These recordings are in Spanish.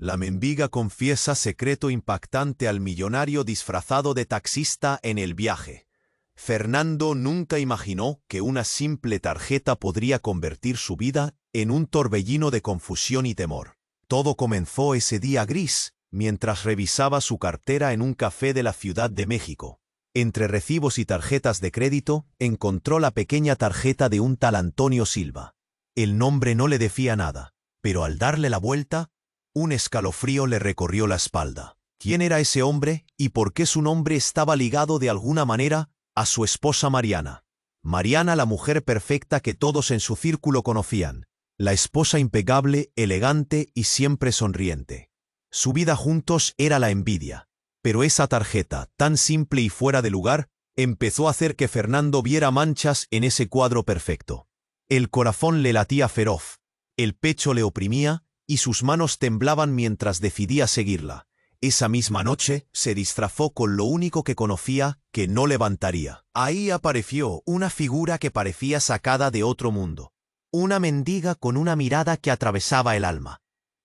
La mendiga confiesa secreto impactante al millonario disfrazado de taxista en el viaje. Fernando nunca imaginó que una simple tarjeta podría convertir su vida en un torbellino de confusión y temor. Todo comenzó ese día gris, mientras revisaba su cartera en un café de la Ciudad de México. Entre recibos y tarjetas de crédito, encontró la pequeña tarjeta de un tal Antonio Silva. El nombre no le decía nada, pero al darle la vuelta, un escalofrío le recorrió la espalda. ¿Quién era ese hombre y por qué su nombre estaba ligado de alguna manera a su esposa Mariana? Mariana, la mujer perfecta que todos en su círculo conocían, la esposa impecable, elegante y siempre sonriente. Su vida juntos era la envidia, pero esa tarjeta, tan simple y fuera de lugar, empezó a hacer que Fernando viera manchas en ese cuadro perfecto. El corazón le latía feroz, el pecho le oprimía y sus manos temblaban mientras decidía seguirla. Esa misma noche se disfrazó con lo único que conocía que no levantaría. Ahí apareció una figura que parecía sacada de otro mundo. Una mendiga con una mirada que atravesaba el alma.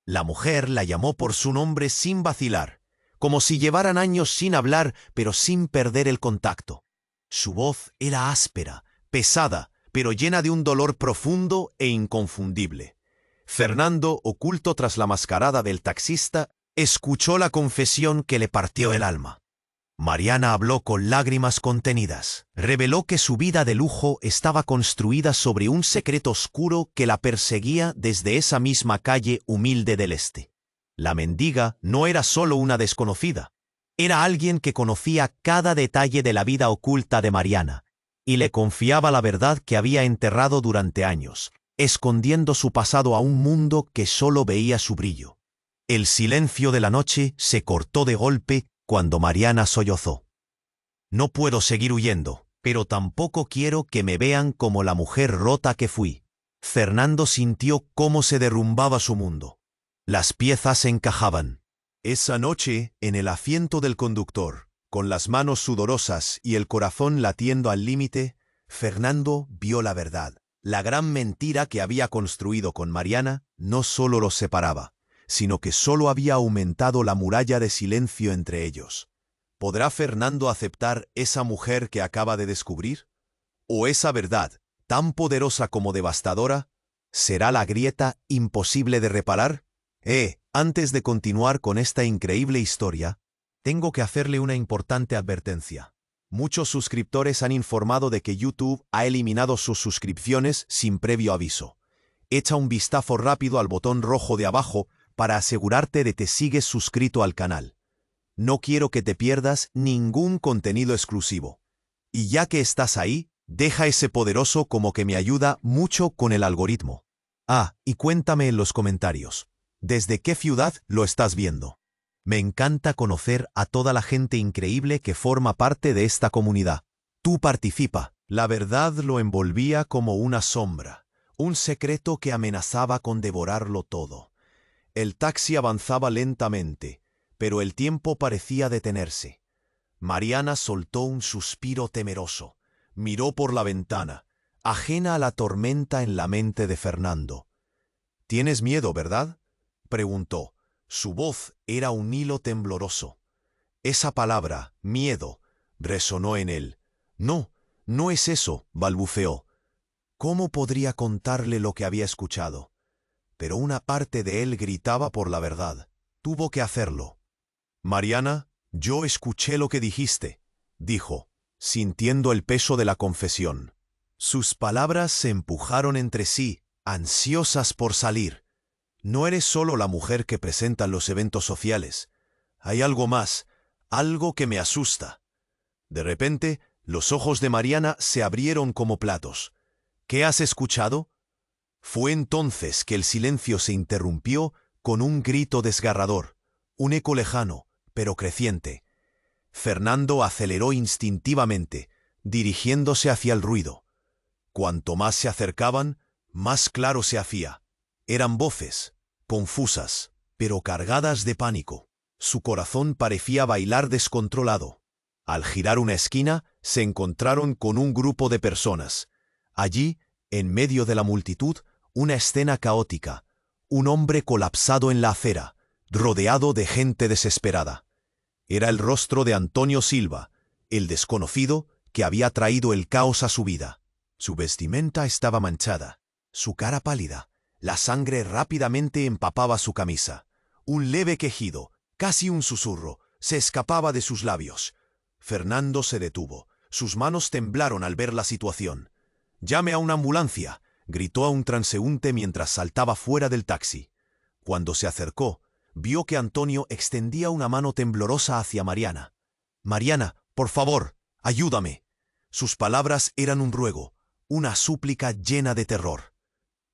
La mujer la llamó por su nombre sin vacilar, como si llevaran años sin hablar pero sin perder el contacto. Su voz era áspera, pesada, pero llena de un dolor profundo e inconfundible. Fernando, oculto tras la mascarada del taxista, escuchó la confesión que le partió el alma. Mariana habló con lágrimas contenidas. Reveló que su vida de lujo estaba construida sobre un secreto oscuro que la perseguía desde esa misma calle humilde del este. La mendiga no era solo una desconocida. Era alguien que conocía cada detalle de la vida oculta de Mariana y le confiaba la verdad que había enterrado durante años, escondiendo su pasado a un mundo que solo veía su brillo. El silencio de la noche se cortó de golpe cuando Mariana sollozó. No puedo seguir huyendo, pero tampoco quiero que me vean como la mujer rota que fui. Fernando sintió cómo se derrumbaba su mundo. Las piezas se encajaban. Esa noche, en el asiento del conductor, con las manos sudorosas y el corazón latiendo al límite, Fernando vio la verdad. La gran mentira que había construido con Mariana no solo los separaba, sino que solo había aumentado la muralla de silencio entre ellos. ¿Podrá Fernando aceptar esa mujer que acaba de descubrir? ¿O esa verdad, tan poderosa como devastadora, será la grieta imposible de reparar? Antes de continuar con esta increíble historia, tengo que hacerle una importante advertencia. Muchos suscriptores han informado de que YouTube ha eliminado sus suscripciones sin previo aviso. Echa un vistazo rápido al botón rojo de abajo para asegurarte de que sigues suscrito al canal. No quiero que te pierdas ningún contenido exclusivo. Y ya que estás ahí, deja ese poderoso como que me ayuda mucho con el algoritmo. Y cuéntame en los comentarios, ¿desde qué ciudad lo estás viendo? Me encanta conocer a toda la gente increíble que forma parte de esta comunidad. Tú participa. La verdad lo envolvía como una sombra, un secreto que amenazaba con devorarlo todo. El taxi avanzaba lentamente, pero el tiempo parecía detenerse. Mariana soltó un suspiro temeroso. Miró por la ventana, ajena a la tormenta en la mente de Fernando. «¿Tienes miedo, verdad?», preguntó. Su voz era un hilo tembloroso. Esa palabra, miedo, resonó en él. «No, no es eso», balbuceó. ¿Cómo podría contarle lo que había escuchado? Pero una parte de él gritaba por la verdad. Tuvo que hacerlo. «Mariana, yo escuché lo que dijiste», dijo, sintiendo el peso de la confesión. Sus palabras se empujaron entre sí, ansiosas por salir. No eres solo la mujer que presentan los eventos sociales. Hay algo más, algo que me asusta. De repente, los ojos de Mariana se abrieron como platos. ¿Qué has escuchado? Fue entonces que el silencio se interrumpió con un grito desgarrador, un eco lejano, pero creciente. Fernando aceleró instintivamente, dirigiéndose hacia el ruido. Cuanto más se acercaban, más claro se hacía. Eran voces, confusas, pero cargadas de pánico. Su corazón parecía bailar descontrolado. Al girar una esquina, se encontraron con un grupo de personas. Allí, en medio de la multitud, una escena caótica. Un hombre colapsado en la acera, rodeado de gente desesperada. Era el rostro de Antonio Silva, el desconocido que había traído el caos a su vida. Su vestimenta estaba manchada, su cara pálida, la sangre rápidamente empapaba su camisa. Un leve quejido, casi un susurro, se escapaba de sus labios. Fernando se detuvo. Sus manos temblaron al ver la situación. «Llame a una ambulancia», gritó a un transeúnte mientras saltaba fuera del taxi. Cuando se acercó, vio que Antonio extendía una mano temblorosa hacia Mariana. «Mariana, por favor, ayúdame». Sus palabras eran un ruego, una súplica llena de terror.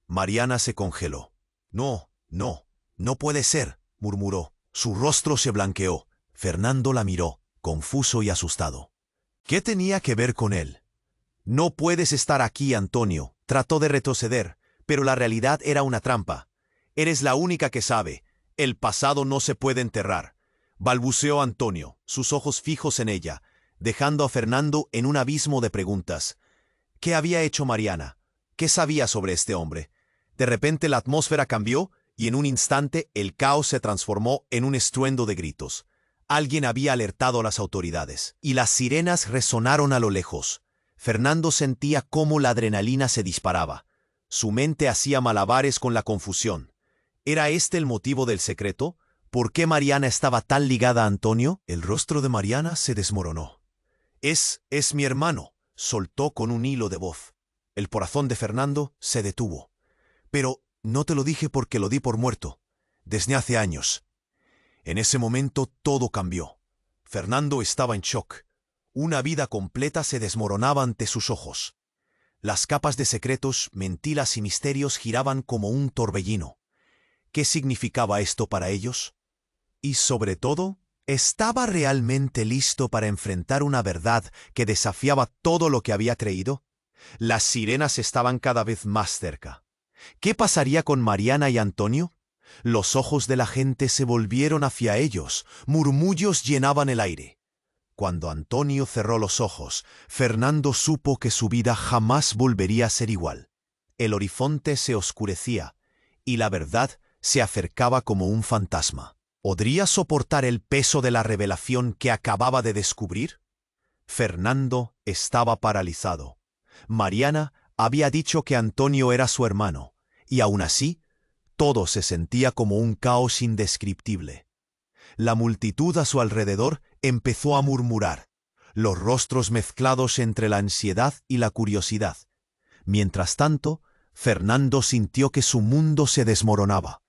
Mariana se congeló. «No, no, no puede ser», murmuró. Su rostro se blanqueó. Fernando la miró, confuso y asustado. ¿Qué tenía que ver con él? «No puedes estar aquí, Antonio», trató de retroceder, pero la realidad era una trampa. «Eres la única que sabe. El pasado no se puede enterrar», balbuceó Antonio, sus ojos fijos en ella, dejando a Fernando en un abismo de preguntas. ¿Qué había hecho Mariana? ¿Qué sabía sobre este hombre? De repente la atmósfera cambió y en un instante el caos se transformó en un estruendo de gritos. Alguien había alertado a las autoridades, y las sirenas resonaron a lo lejos. Fernando sentía cómo la adrenalina se disparaba. Su mente hacía malabares con la confusión. ¿Era este el motivo del secreto? ¿Por qué Mariana estaba tan ligada a Antonio? El rostro de Mariana se desmoronó. Es mi hermano», soltó con un hilo de voz. El corazón de Fernando se detuvo. «Pero no te lo dije porque lo di por muerto, desde hace años». En ese momento todo cambió. Fernando estaba en shock. Una vida completa se desmoronaba ante sus ojos. Las capas de secretos, mentiras y misterios giraban como un torbellino. ¿Qué significaba esto para ellos? Y sobre todo, ¿estaba realmente listo para enfrentar una verdad que desafiaba todo lo que había creído? Las sirenas estaban cada vez más cerca. ¿Qué pasaría con Mariana y Antonio? Los ojos de la gente se volvieron hacia ellos, murmullos llenaban el aire. Cuando Antonio cerró los ojos, Fernando supo que su vida jamás volvería a ser igual. El horizonte se oscurecía, y la verdad se acercaba como un fantasma. ¿Podría soportar el peso de la revelación que acababa de descubrir? Fernando estaba paralizado. Mariana había dicho que Antonio era su hermano, y aún así, todo se sentía como un caos indescriptible. La multitud a su alrededor empezó a murmurar, los rostros mezclados entre la ansiedad y la curiosidad. Mientras tanto, Fernando sintió que su mundo se desmoronaba.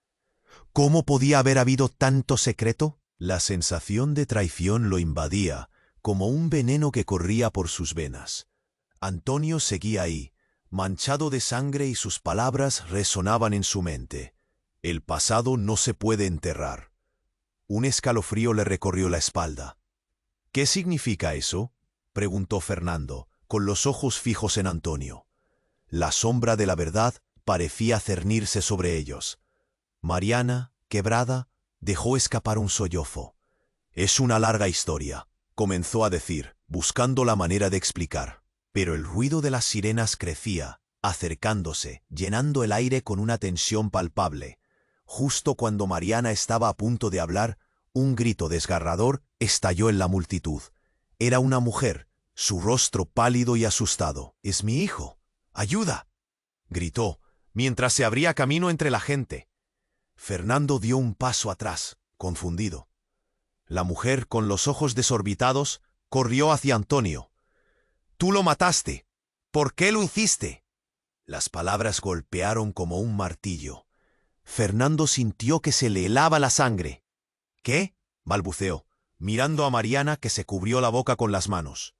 ¿Cómo podía haber habido tanto secreto? La sensación de traición lo invadía, como un veneno que corría por sus venas. Antonio seguía ahí, manchado de sangre, y sus palabras resonaban en su mente. «El pasado no se puede enterrar». Un escalofrío le recorrió la espalda. «¿Qué significa eso?», preguntó Fernando, con los ojos fijos en Antonio. La sombra de la verdad parecía cernirse sobre ellos. Mariana, quebrada, dejó escapar un sollozo. «Es una larga historia», comenzó a decir, buscando la manera de explicar. Pero el ruido de las sirenas crecía, acercándose, llenando el aire con una tensión palpable. Justo cuando Mariana estaba a punto de hablar, un grito desgarrador estalló en la multitud. Era una mujer, su rostro pálido y asustado. «¡Es mi hijo! ¡Ayuda!», gritó, mientras se abría camino entre la gente. Fernando dio un paso atrás, confundido. La mujer, con los ojos desorbitados, corrió hacia Antonio. «¡Tú lo mataste! ¿Por qué lo hiciste?». Las palabras golpearon como un martillo. Fernando sintió que se le helaba la sangre. «¿Qué?», balbuceó, mirando a Mariana, que se cubrió la boca con las manos.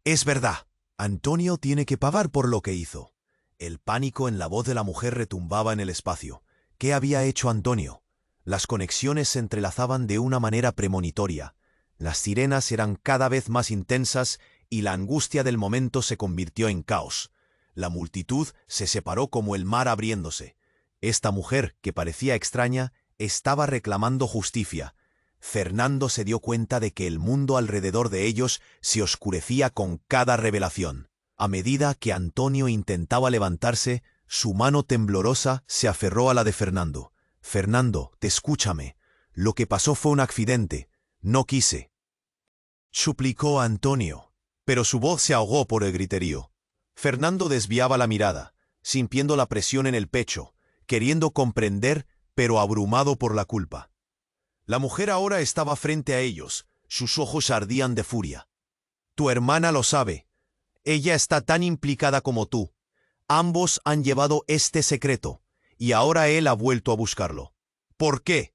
«Es verdad. Antonio tiene que pagar por lo que hizo». El pánico en la voz de la mujer retumbaba en el espacio. ¿Qué había hecho Antonio? Las conexiones se entrelazaban de una manera premonitoria. Las sirenas eran cada vez más intensas y la angustia del momento se convirtió en caos. La multitud se separó como el mar abriéndose. Esta mujer, que parecía extraña, estaba reclamando justicia. Fernando se dio cuenta de que el mundo alrededor de ellos se oscurecía con cada revelación. A medida que Antonio intentaba levantarse, su mano temblorosa se aferró a la de Fernando. «Fernando, escúchame. Lo que pasó fue un accidente. No quise. Suplicó a Antonio, pero su voz se ahogó por el griterío. Fernando desviaba la mirada, sintiendo la presión en el pecho, queriendo comprender, pero abrumado por la culpa. La mujer ahora estaba frente a ellos, sus ojos ardían de furia. Tu hermana lo sabe. Ella está tan implicada como tú. Ambos han llevado este secreto, y ahora él ha vuelto a buscarlo. ¿Por qué?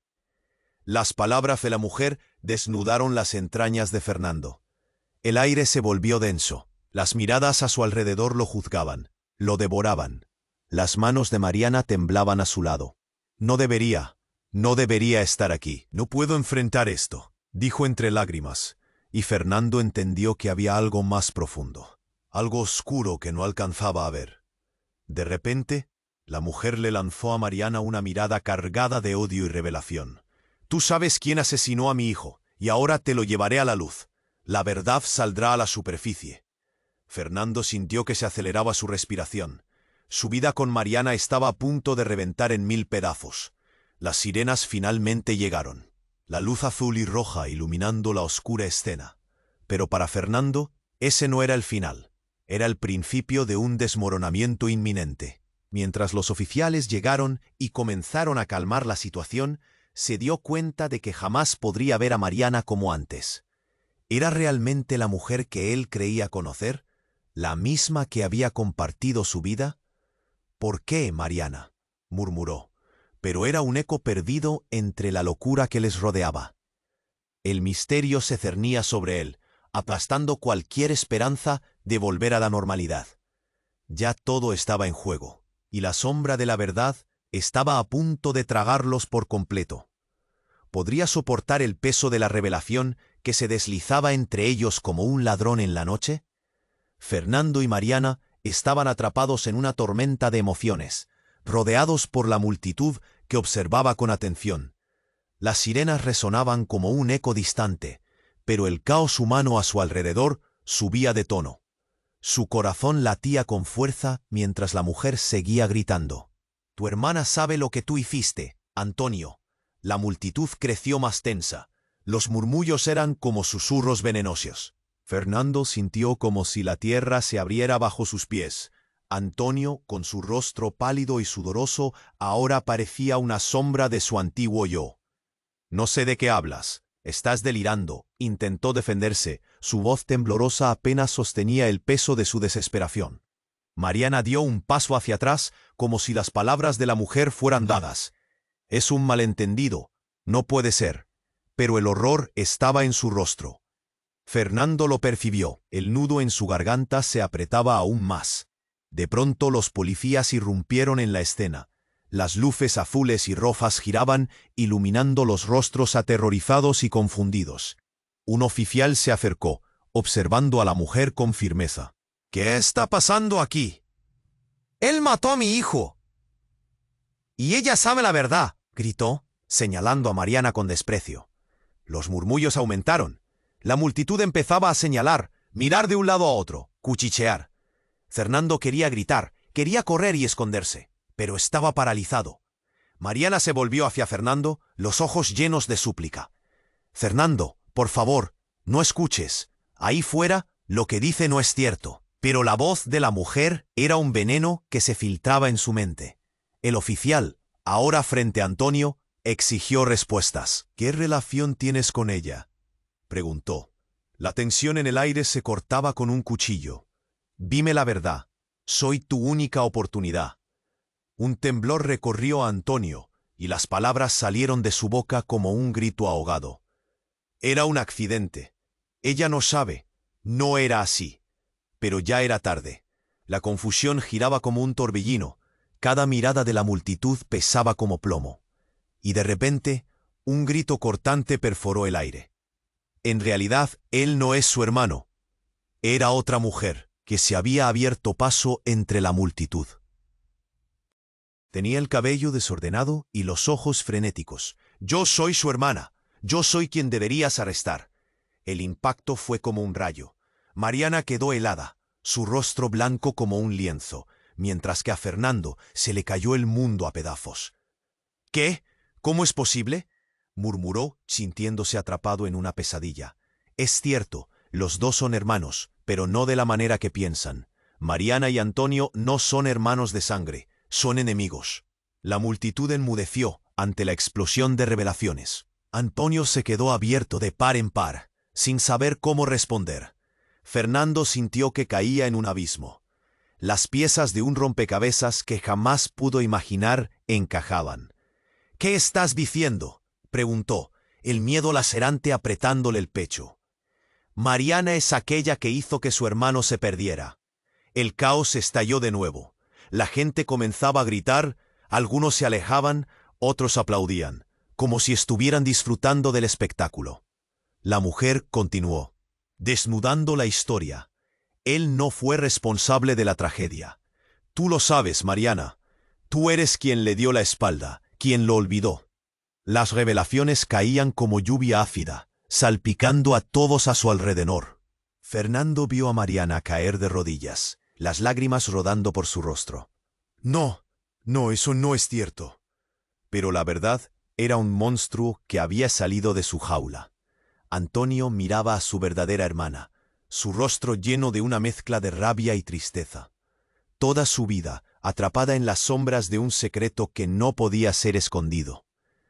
Las palabras de la mujer desnudaron las entrañas de Fernando. El aire se volvió denso. Las miradas a su alrededor lo juzgaban, lo devoraban. Las manos de Mariana temblaban a su lado. No debería estar aquí. No puedo enfrentar esto, dijo entre lágrimas, y Fernando entendió que había algo más profundo, algo oscuro que no alcanzaba a ver. De repente, la mujer le lanzó a Mariana una mirada cargada de odio y revelación. Tú sabes quién asesinó a mi hijo, y ahora te lo llevaré a la luz. La verdad saldrá a la superficie. Fernando sintió que se aceleraba su respiración. Su vida con Mariana estaba a punto de reventar en 1000 pedazos. Las sirenas finalmente llegaron, la luz azul y roja iluminando la oscura escena. Pero para Fernando, ese no era el final. Era el principio de un desmoronamiento inminente. Mientras los oficiales llegaron y comenzaron a calmar la situación, se dio cuenta de que jamás podría ver a Mariana como antes. ¿Era realmente la mujer que él creía conocer? ¿La misma que había compartido su vida? ¿Por qué, Mariana?, murmuró, pero era un eco perdido entre la locura que les rodeaba. El misterio se cernía sobre él, aplastando cualquier esperanza de volver a la normalidad. Ya todo estaba en juego, y la sombra de la verdad estaba a punto de tragarlos por completo. ¿Podría soportar el peso de la revelación que se deslizaba entre ellos como un ladrón en la noche? Fernando y Mariana estaban atrapados en una tormenta de emociones, rodeados por la multitud que observaba con atención. Las sirenas resonaban como un eco distante, pero el caos humano a su alrededor subía de tono. Su corazón latía con fuerza mientras la mujer seguía gritando. «Tu hermana sabe lo que tú hiciste, Antonio». La multitud creció más tensa. Los murmullos eran como susurros venenosos. Fernando sintió como si la tierra se abriera bajo sus pies. Antonio, con su rostro pálido y sudoroso, ahora parecía una sombra de su antiguo yo. «No sé de qué hablas. Estás delirando», intentó defenderse. Su voz temblorosa apenas sostenía el peso de su desesperación. Mariana dio un paso hacia atrás, como si las palabras de la mujer fueran dadas. «Es un malentendido. No puede ser». Pero el horror estaba en su rostro. Fernando lo percibió. El nudo en su garganta se apretaba aún más. De pronto los policías irrumpieron en la escena. Las luces azules y rojas giraban, iluminando los rostros aterrorizados y confundidos. Un oficial se acercó, observando a la mujer con firmeza. «¿Qué está pasando aquí?» «Él mató a mi hijo. Y ella sabe la verdad», gritó, señalando a Mariana con desprecio. Los murmullos aumentaron. La multitud empezaba a señalar, mirar de un lado a otro, cuchichear. Fernando quería gritar, quería correr y esconderse, pero estaba paralizado. Mariana se volvió hacia Fernando, los ojos llenos de súplica. «Fernando, por favor, no escuches. Ahí fuera, lo que dice no es cierto». Pero la voz de la mujer era un veneno que se filtraba en su mente. El oficial, ahora frente a Antonio, exigió respuestas. «¿Qué relación tienes con ella?», preguntó. La tensión en el aire se cortaba con un cuchillo. «Dime la verdad. Soy tu única oportunidad». Un temblor recorrió a Antonio, y las palabras salieron de su boca como un grito ahogado. «Era un accidente. Ella no sabe. No era así». Pero ya era tarde. La confusión giraba como un torbellino. Cada mirada de la multitud pesaba como plomo. Y de repente, un grito cortante perforó el aire. En realidad, él no es su hermano. Era otra mujer que se había abierto paso entre la multitud. Tenía el cabello desordenado y los ojos frenéticos. «Yo soy su hermana. Yo soy quien deberías arrestar». El impacto fue como un rayo. Mariana quedó helada, su rostro blanco como un lienzo, mientras que a Fernando se le cayó el mundo a pedazos. «¿Qué? ¿Cómo es posible?», murmuró, sintiéndose atrapado en una pesadilla. Es cierto, los dos son hermanos, pero no de la manera que piensan. Mariana y Antonio no son hermanos de sangre, son enemigos. La multitud enmudeció ante la explosión de revelaciones. Antonio se quedó abierto de par en par, sin saber cómo responder. Fernando sintió que caía en un abismo. Las piezas de un rompecabezas que jamás pudo imaginar encajaban. «¿Qué estás diciendo?», preguntó, el miedo lacerante apretándole el pecho. Mariana es aquella que hizo que su hermano se perdiera. El caos estalló de nuevo. La gente comenzaba a gritar, algunos se alejaban, otros aplaudían, como si estuvieran disfrutando del espectáculo. La mujer continuó, desnudando la historia. Él no fue responsable de la tragedia. Tú lo sabes, Mariana. Tú eres quien le dio la espalda, quien lo olvidó. Las revelaciones caían como lluvia ácida, salpicando a todos a su alrededor. Fernando vio a Mariana caer de rodillas, las lágrimas rodando por su rostro. No, eso no es cierto. Pero la verdad era un monstruo que había salido de su jaula. Antonio miraba a su verdadera hermana, su rostro lleno de una mezcla de rabia y tristeza. Toda su vida atrapada en las sombras de un secreto que no podía ser escondido.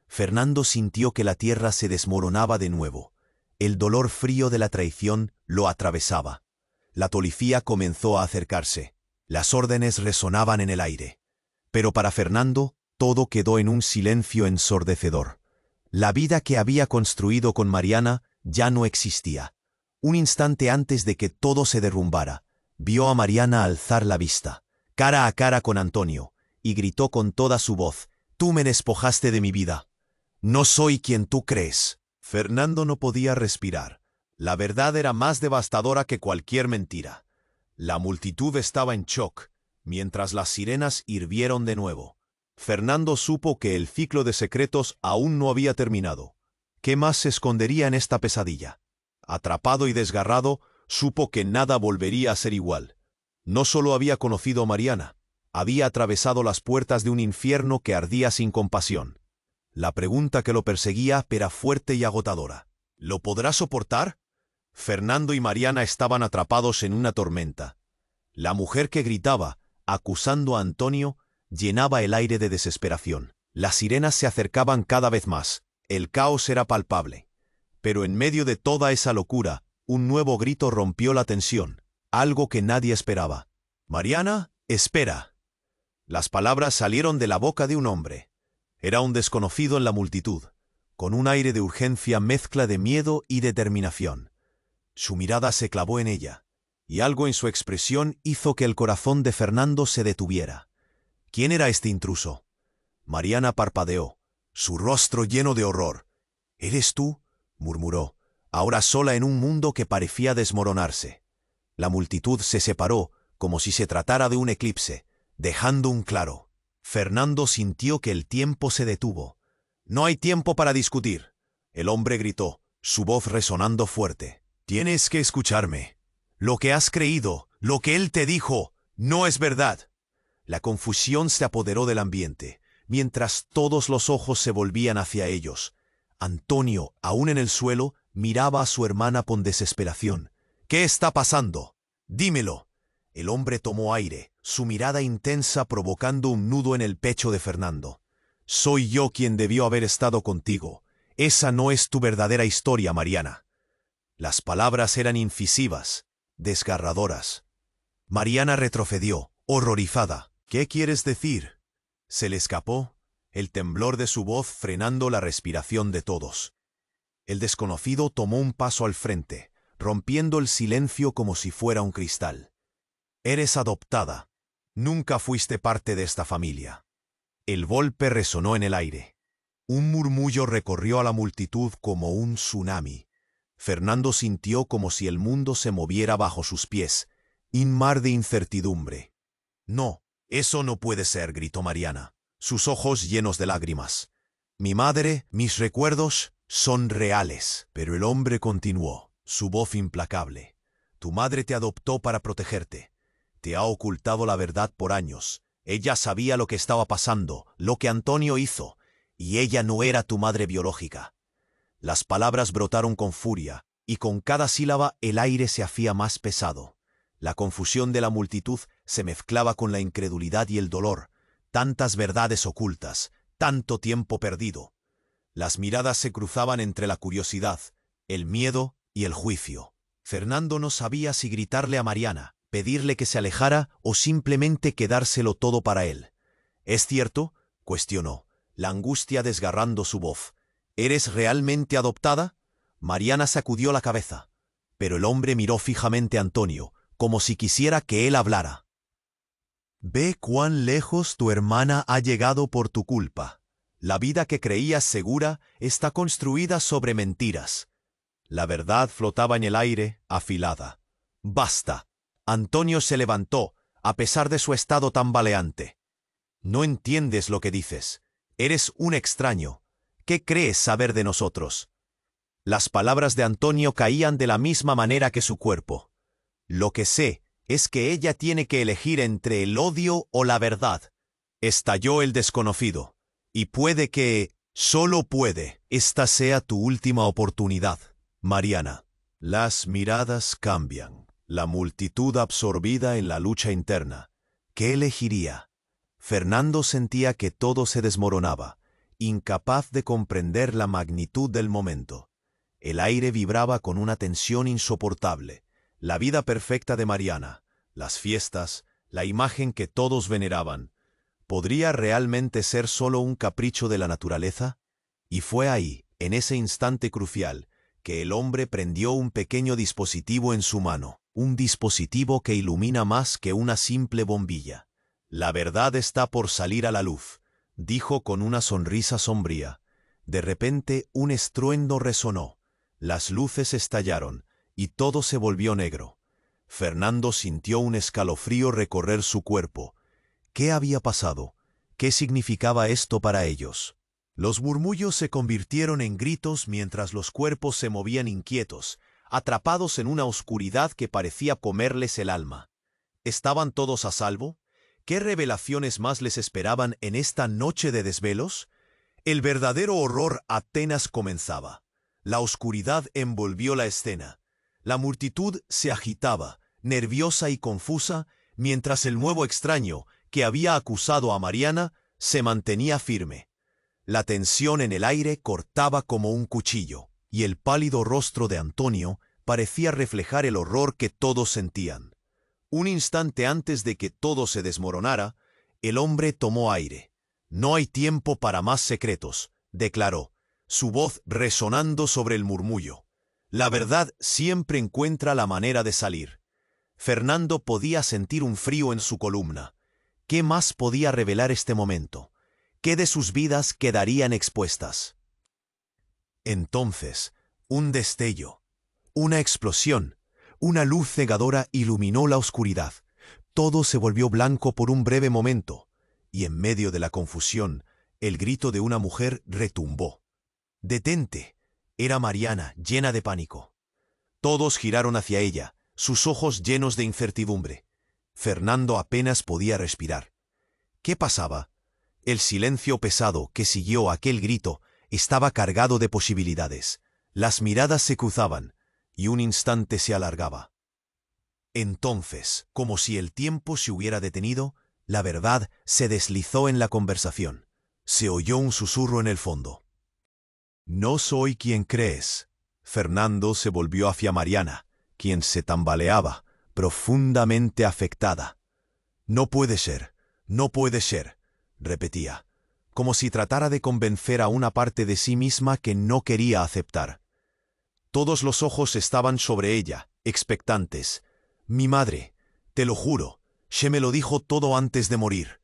Fernando sintió que la tierra se desmoronaba de nuevo. El dolor frío de la traición lo atravesaba. La policía comenzó a acercarse. Las órdenes resonaban en el aire. Pero para Fernando, todo quedó en un silencio ensordecedor. La vida que había construido con Mariana ya no existía. Un instante antes de que todo se derrumbara, vio a Mariana alzar la vista, cara a cara con Antonio, y gritó con toda su voz, «Tú me despojaste de mi vida. No soy quien tú crees». Fernando no podía respirar. La verdad era más devastadora que cualquier mentira. La multitud estaba en shock, mientras las sirenas hirvieron de nuevo. Fernando supo que el ciclo de secretos aún no había terminado. ¿Qué más se escondería en esta pesadilla? Atrapado y desgarrado, supo que nada volvería a ser igual. No solo había conocido a Mariana, había atravesado las puertas de un infierno que ardía sin compasión. La pregunta que lo perseguía era fuerte y agotadora. ¿Lo podrá soportar? Fernando y Mariana estaban atrapados en una tormenta. La mujer que gritaba, acusando a Antonio, llenaba el aire de desesperación. Las sirenas se acercaban cada vez más. El caos era palpable. Pero en medio de toda esa locura, un nuevo grito rompió la tensión, algo que nadie esperaba. «Mariana, espera». Las palabras salieron de la boca de un hombre. Era un desconocido en la multitud, con un aire de urgencia mezcla de miedo y determinación. Su mirada se clavó en ella, y algo en su expresión hizo que el corazón de Fernando se detuviera. ¿Quién era este intruso? Mariana parpadeó, su rostro lleno de horror. «¿Eres tú?», murmuró, ahora sola en un mundo que parecía desmoronarse. La multitud se separó, como si se tratara de un eclipse, dejando un claro. Fernando sintió que el tiempo se detuvo. «No hay tiempo para discutir», el hombre gritó, su voz resonando fuerte. «Tienes que escucharme. Lo que has creído, lo que él te dijo, no es verdad». La confusión se apoderó del ambiente, mientras todos los ojos se volvían hacia ellos. Antonio, aún en el suelo, miraba a su hermana con desesperación. «¿Qué está pasando? Dímelo». El hombre tomó aire, su mirada intensa provocando un nudo en el pecho de Fernando. «Soy yo quien debió haber estado contigo. Esa no es tu verdadera historia, Mariana». Las palabras eran incisivas, desgarradoras. Mariana retrocedió, horrorizada. «¿Qué quieres decir?». Se le escapó, el temblor de su voz frenando la respiración de todos. El desconocido tomó un paso al frente, rompiendo el silencio como si fuera un cristal. «Eres adoptada. Nunca fuiste parte de esta familia». El golpe resonó en el aire. Un murmullo recorrió a la multitud como un tsunami. Fernando sintió como si el mundo se moviera bajo sus pies, un mar de incertidumbre. «No, eso no puede ser», gritó Mariana, sus ojos llenos de lágrimas. «Mi madre, mis recuerdos son reales». Pero el hombre continuó, su voz implacable. «Tu madre te adoptó para protegerte. Te ha ocultado la verdad por años. Ella sabía lo que estaba pasando, lo que Antonio hizo, y ella no era tu madre biológica. Las palabras brotaron con furia, y con cada sílaba el aire se hacía más pesado. La confusión de la multitud se mezclaba con la incredulidad y el dolor. Tantas verdades ocultas, tanto tiempo perdido. Las miradas se cruzaban entre la curiosidad, el miedo y el juicio. Fernando no sabía si gritarle a Mariana, pedirle que se alejara o simplemente quedárselo todo para él. ¿Es cierto?, cuestionó, la angustia desgarrando su voz. ¿Eres realmente adoptada? Mariana sacudió la cabeza, pero el hombre miró fijamente a Antonio, como si quisiera que él hablara. Ve cuán lejos tu hermana ha llegado por tu culpa. La vida que creías segura está construida sobre mentiras. La verdad flotaba en el aire, afilada. ¡Basta! Antonio se levantó, a pesar de su estado tambaleante. No entiendes lo que dices. Eres un extraño. ¿Qué crees saber de nosotros? Las palabras de Antonio caían de la misma manera que su cuerpo. Lo que sé es que ella tiene que elegir entre el odio o la verdad. Estalló el desconocido. Y puede que, solo puede, esta sea tu última oportunidad, Mariana. Las miradas cambian. La multitud absorbida en la lucha interna. ¿Qué elegiría? Fernando sentía que todo se desmoronaba, incapaz de comprender la magnitud del momento. El aire vibraba con una tensión insoportable. La vida perfecta de Mariana, las fiestas, la imagen que todos veneraban. ¿Podría realmente ser solo un capricho de la naturaleza? Y fue ahí, en ese instante crucial, que el hombre prendió un pequeño dispositivo en su mano, un dispositivo que ilumina más que una simple bombilla. La verdad está por salir a la luz, dijo con una sonrisa sombría. De repente un estruendo resonó, las luces estallaron, y todo se volvió negro. Fernando sintió un escalofrío recorrer su cuerpo. ¿Qué había pasado? ¿Qué significaba esto para ellos? Los murmullos se convirtieron en gritos mientras los cuerpos se movían inquietos, atrapados en una oscuridad que parecía comerles el alma. ¿Estaban todos a salvo? ¿Qué revelaciones más les esperaban en esta noche de desvelos? El verdadero horror apenas comenzaba. La oscuridad envolvió la escena. La multitud se agitaba, nerviosa y confusa, mientras el nuevo extraño, que había acusado a Mariana, se mantenía firme. La tensión en el aire cortaba como un cuchillo, y el pálido rostro de Antonio parecía reflejar el horror que todos sentían. Un instante antes de que todo se desmoronara, el hombre tomó aire. «No hay tiempo para más secretos», declaró, su voz resonando sobre el murmullo. «La verdad siempre encuentra la manera de salir». Fernando podía sentir un frío en su columna. ¿Qué más podía revelar este momento? ¿Qué de sus vidas quedarían expuestas? Entonces, un destello, una explosión, una luz cegadora iluminó la oscuridad. Todo se volvió blanco por un breve momento, y en medio de la confusión, el grito de una mujer retumbó. «¡Detente!». Era Mariana, llena de pánico. Todos giraron hacia ella, sus ojos llenos de incertidumbre. Fernando apenas podía respirar. ¿Qué pasaba? El silencio pesado que siguió aquel grito estaba cargado de posibilidades. Las miradas se cruzaban, y un instante se alargaba. Entonces, como si el tiempo se hubiera detenido, la verdad se deslizó en la conversación. Se oyó un susurro en el fondo. «No soy quien crees». Fernando se volvió hacia Mariana, quien se tambaleaba, profundamente afectada. «No puede ser, no puede ser», repetía, como si tratara de convencer a una parte de sí misma que no quería aceptar. Todos los ojos estaban sobre ella, expectantes. «Mi madre, te lo juro, se me lo dijo todo antes de morir».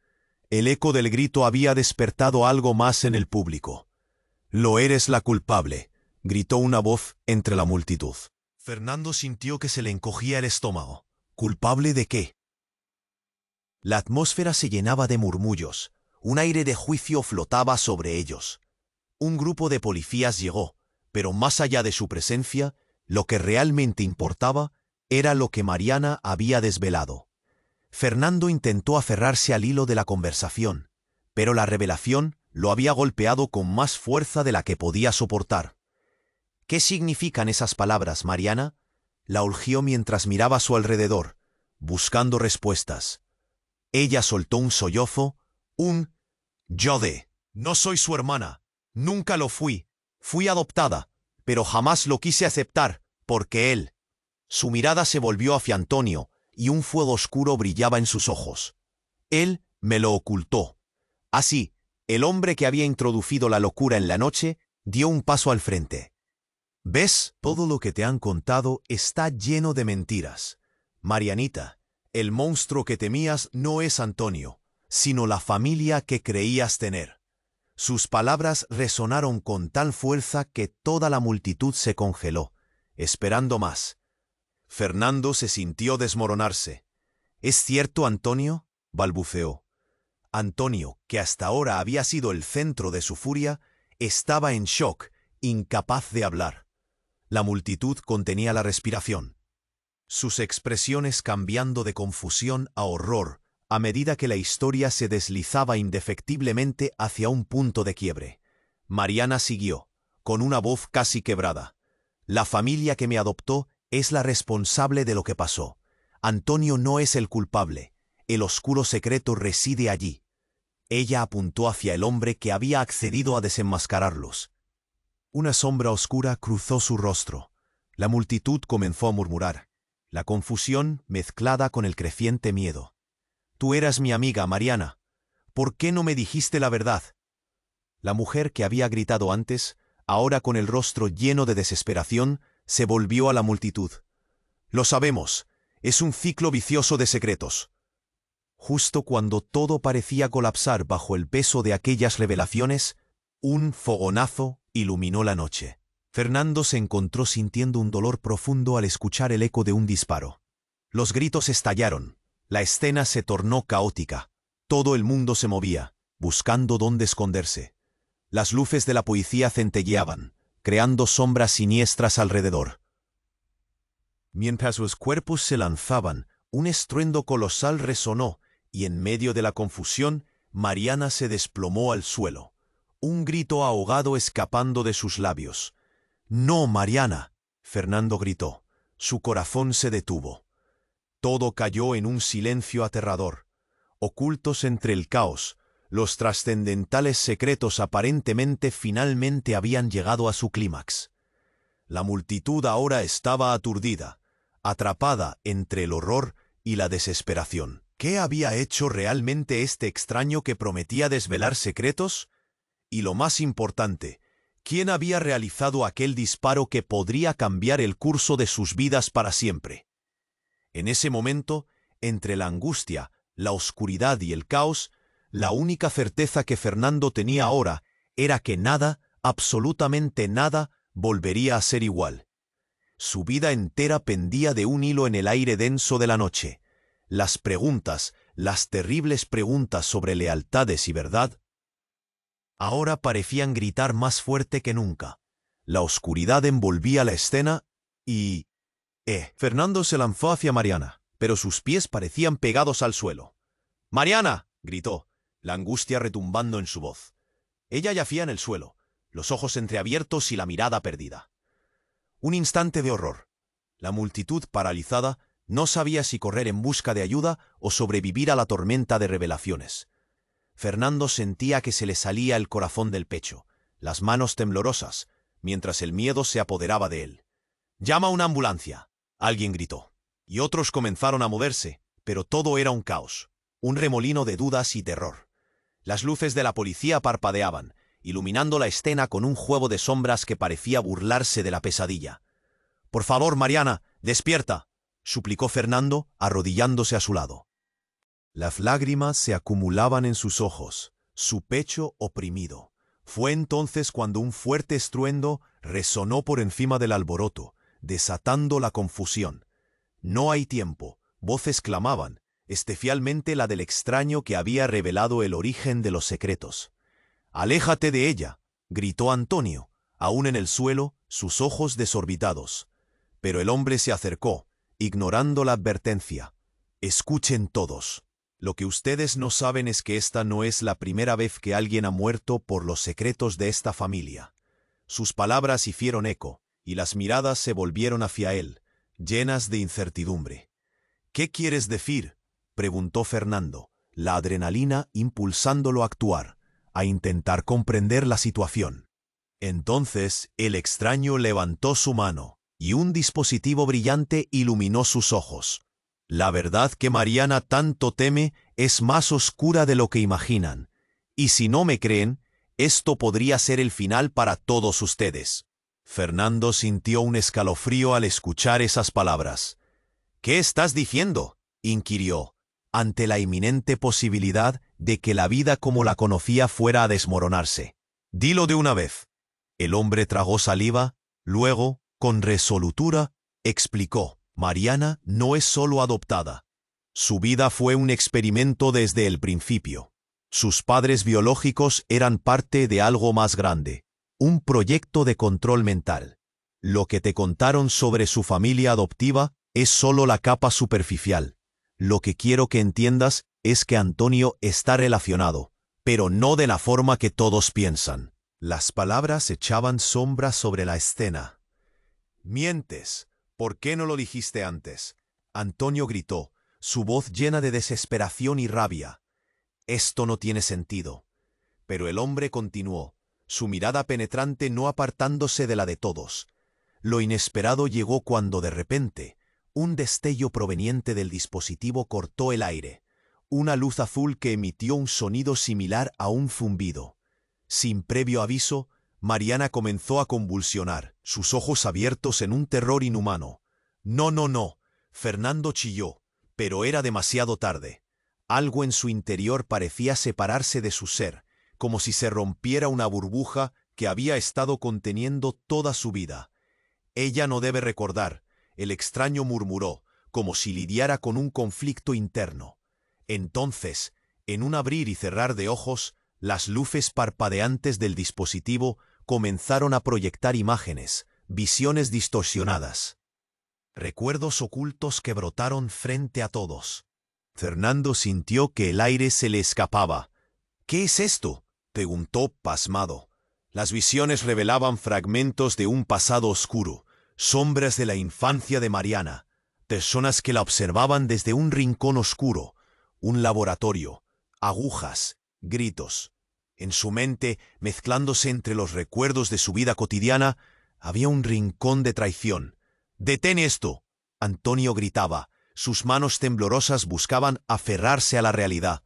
El eco del grito había despertado algo más en el público. «Lo eres la culpable», gritó una voz entre la multitud. Fernando sintió que se le encogía el estómago. ¿Culpable de qué? La atmósfera se llenaba de murmullos. Un aire de juicio flotaba sobre ellos. Un grupo de policías llegó, pero más allá de su presencia, lo que realmente importaba era lo que Mariana había desvelado. Fernando intentó aferrarse al hilo de la conversación, pero la revelación lo había golpeado con más fuerza de la que podía soportar. ¿Qué significan esas palabras, Mariana? La urgió mientras miraba a su alrededor, buscando respuestas. Ella soltó un sollozo, no soy su hermana, nunca lo fui, fui adoptada, pero jamás lo quise aceptar, porque él... Su mirada se volvió hacia Antonio, y un fuego oscuro brillaba en sus ojos. Él me lo ocultó. Así, el hombre que había introducido la locura en la noche dio un paso al frente. ¿Ves? Todo lo que te han contado está lleno de mentiras. Marianita, el monstruo que temías no es Antonio, sino la familia que creías tener. Sus palabras resonaron con tal fuerza que toda la multitud se congeló, esperando más. Fernando se sintió desmoronarse. ¿Es cierto, Antonio?, balbuceó. Antonio, que hasta ahora había sido el centro de su furia, estaba en shock, incapaz de hablar. La multitud contenía la respiración, sus expresiones cambiando de confusión a horror a medida que la historia se deslizaba indefectiblemente hacia un punto de quiebre. Mariana siguió, con una voz casi quebrada. La familia que me adoptó es la responsable de lo que pasó. Antonio no es el culpable. El oscuro secreto reside allí. Ella apuntó hacia el hombre que había accedido a desenmascararlos. Una sombra oscura cruzó su rostro. La multitud comenzó a murmurar, la confusión mezclada con el creciente miedo. Tú eras mi amiga, Mariana. ¿Por qué no me dijiste la verdad? La mujer que había gritado antes, ahora con el rostro lleno de desesperación, se volvió a la multitud. Lo sabemos, es un ciclo vicioso de secretos. Justo cuando todo parecía colapsar bajo el peso de aquellas revelaciones, un fogonazo iluminó la noche. Fernando se encontró sintiendo un dolor profundo al escuchar el eco de un disparo. Los gritos estallaron. La escena se tornó caótica. Todo el mundo se movía, buscando dónde esconderse. Las luces de la policía centelleaban, creando sombras siniestras alrededor. Mientras los cuerpos se lanzaban, un estruendo colosal resonó, y en medio de la confusión, Mariana se desplomó al suelo. Un grito ahogado escapando de sus labios. «¡No, Mariana!», Fernando gritó. Su corazón se detuvo. Todo cayó en un silencio aterrador. Ocultos entre el caos, los trascendentales secretos aparentemente finalmente habían llegado a su clímax. La multitud ahora estaba aturdida, atrapada entre el horror y la desesperación. ¿Qué había hecho realmente este extraño que prometía desvelar secretos? Y lo más importante, ¿quién había realizado aquel disparo que podría cambiar el curso de sus vidas para siempre? En ese momento, entre la angustia, la oscuridad y el caos, la única certeza que Fernando tenía ahora era que nada, absolutamente nada, volvería a ser igual. Su vida entera pendía de un hilo en el aire denso de la noche. Las preguntas, las terribles preguntas sobre lealtades y verdad, ahora parecían gritar más fuerte que nunca. La oscuridad envolvía la escena y... Fernando se lanzó hacia Mariana, pero sus pies parecían pegados al suelo. «¡Mariana!», gritó, la angustia retumbando en su voz. Ella yacía en el suelo, los ojos entreabiertos y la mirada perdida. Un instante de horror. La multitud, paralizada, no sabía si correr en busca de ayuda o sobrevivir a la tormenta de revelaciones. Fernando sentía que se le salía el corazón del pecho, las manos temblorosas, mientras el miedo se apoderaba de él. «¡Llama a una ambulancia!», alguien gritó. Y otros comenzaron a moverse, pero todo era un caos, un remolino de dudas y terror. Las luces de la policía parpadeaban, iluminando la escena con un juego de sombras que parecía burlarse de la pesadilla. «Por favor, Mariana, despierta», suplicó Fernando, arrodillándose a su lado. Las lágrimas se acumulaban en sus ojos, su pecho oprimido. Fue entonces cuando un fuerte estruendo resonó por encima del alboroto, desatando la confusión. «No hay tiempo», voces clamaban, especialmente la del extraño que había revelado el origen de los secretos. «¡Aléjate de ella!», gritó Antonio, aún en el suelo, sus ojos desorbitados. Pero el hombre se acercó, ignorando la advertencia. «Escuchen todos. Lo que ustedes no saben es que esta no es la primera vez que alguien ha muerto por los secretos de esta familia». Sus palabras hicieron eco, y las miradas se volvieron hacia él, llenas de incertidumbre. «¿Qué quieres decir?», preguntó Fernando, la adrenalina impulsándolo a actuar, a intentar comprender la situación. Entonces el extraño levantó su mano, y un dispositivo brillante iluminó sus ojos. «La verdad que Mariana tanto teme es más oscura de lo que imaginan, y si no me creen, esto podría ser el final para todos ustedes». Fernando sintió un escalofrío al escuchar esas palabras. «¿Qué estás diciendo?», inquirió, ante la inminente posibilidad de que la vida como la conocía fuera a desmoronarse. «Dilo de una vez». El hombre tragó saliva, luego, con resolutura, explicó: «Mariana no es solo adoptada. Su vida fue un experimento desde el principio. Sus padres biológicos eran parte de algo más grande, un proyecto de control mental. Lo que te contaron sobre su familia adoptiva es solo la capa superficial. Lo que quiero que entiendas es que Antonio está relacionado, pero no de la forma que todos piensan». Las palabras echaban sombra sobre la escena. «Mientes. ¿Por qué no lo dijiste antes?», Antonio gritó, su voz llena de desesperación y rabia. «Esto no tiene sentido». Pero el hombre continuó, su mirada penetrante no apartándose de la de todos. Lo inesperado llegó cuando de repente, un destello proveniente del dispositivo cortó el aire, una luz azul que emitió un sonido similar a un zumbido. Sin previo aviso, Mariana comenzó a convulsionar, sus ojos abiertos en un terror inhumano. «No, no, no», Fernando chilló, pero era demasiado tarde. Algo en su interior parecía separarse de su ser, como si se rompiera una burbuja que había estado conteniendo toda su vida. «Ella no debe recordar», el extraño murmuró, como si lidiara con un conflicto interno. Entonces, en un abrir y cerrar de ojos, las luces parpadeantes del dispositivo comenzaron a proyectar imágenes, visiones distorsionadas. Recuerdos ocultos que brotaron frente a todos. Fernando sintió que el aire se le escapaba. «¿Qué es esto?», preguntó pasmado. Las visiones revelaban fragmentos de un pasado oscuro, sombras de la infancia de Mariana, personas que la observaban desde un rincón oscuro, un laboratorio, agujas, gritos. En su mente, mezclándose entre los recuerdos de su vida cotidiana, había un rincón de traición. «¡Detén esto!», Antonio gritaba. Sus manos temblorosas buscaban aferrarse a la realidad.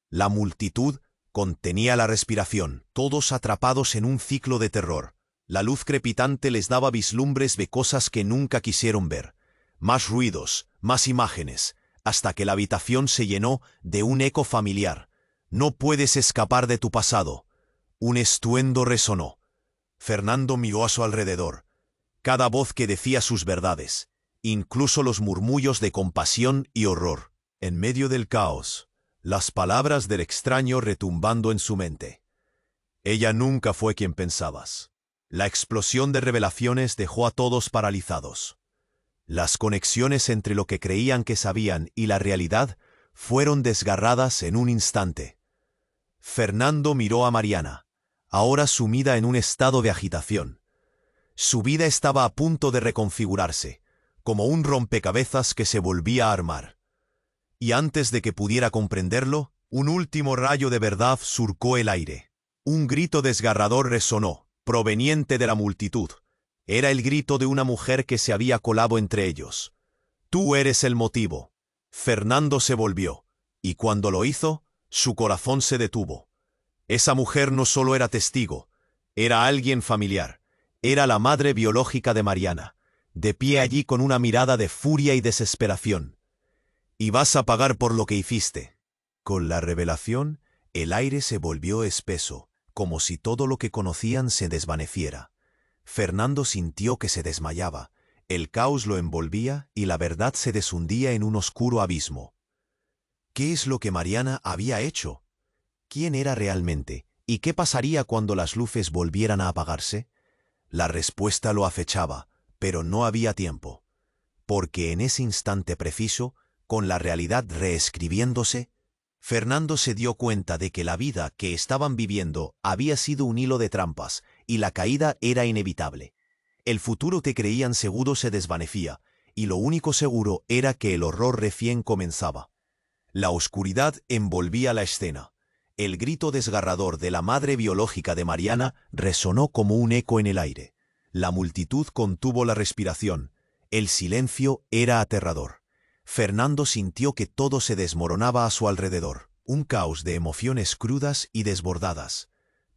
La multitud contenía la respiración, todos atrapados en un ciclo de terror. La luz crepitante les daba vislumbres de cosas que nunca quisieron ver. Más ruidos, más imágenes, hasta que la habitación se llenó de un eco familiar. «No puedes escapar de tu pasado». Un estruendo resonó. Fernando miró a su alrededor. Cada voz que decía sus verdades, incluso los murmullos de compasión y horror. En medio del caos, las palabras del extraño retumbando en su mente. «Ella nunca fue quien pensabas». La explosión de revelaciones dejó a todos paralizados. Las conexiones entre lo que creían que sabían y la realidad fueron desgarradas en un instante. Fernando miró a Mariana, ahora sumida en un estado de agitación. Su vida estaba a punto de reconfigurarse, como un rompecabezas que se volvía a armar. Y antes de que pudiera comprenderlo, un último rayo de verdad surcó el aire. Un grito desgarrador resonó, proveniente de la multitud. Era el grito de una mujer que se había colado entre ellos. «Tú eres el motivo». Fernando se volvió, y cuando lo hizo, su corazón se detuvo. Esa mujer no solo era testigo, era alguien familiar. Era la madre biológica de Mariana, de pie allí con una mirada de furia y desesperación. «Y vas a pagar por lo que hiciste». Con la revelación, el aire se volvió espeso, como si todo lo que conocían se desvaneciera. Fernando sintió que se desmayaba, el caos lo envolvía y la verdad se deshundía en un oscuro abismo. ¿Qué es lo que Mariana había hecho? ¿Quién era realmente? ¿Y qué pasaría cuando las luces volvieran a apagarse? La respuesta lo acechaba, pero no había tiempo. Porque en ese instante preciso, con la realidad reescribiéndose, Fernando se dio cuenta de que la vida que estaban viviendo había sido un hilo de trampas y la caída era inevitable. El futuro que creían seguro se desvanecía, y lo único seguro era que el horror recién comenzaba. La oscuridad envolvía la escena. El grito desgarrador de la madre biológica de Mariana resonó como un eco en el aire. La multitud contuvo la respiración. El silencio era aterrador. Fernando sintió que todo se desmoronaba a su alrededor. Un caos de emociones crudas y desbordadas.